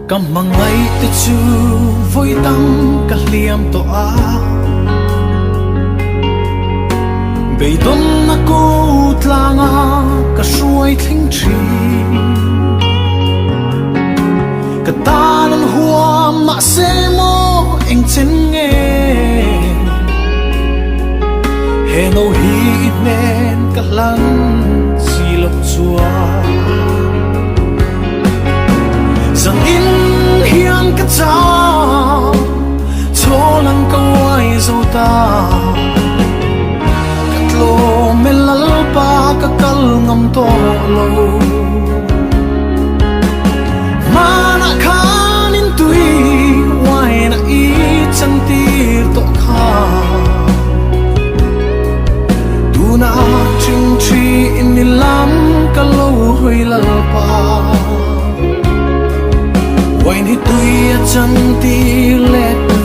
cầm mang ngay từ chu vui tăng cả liam to a bây đón na cô tlanga cả suy thinh trì cả ta lần hoa mà sẽ mô anh chân nghe hè nô hít nên cả lăng chỉ lộc chua rằng in hiang cả cha cho lần câu ai dâu ta cắt lô mê lal pa cả cal ngâm to lâu mà na khan in tui wai na i chân tir to kha tu na ching chi in lam cả lâu hui lal pa wai ni tui chân tir let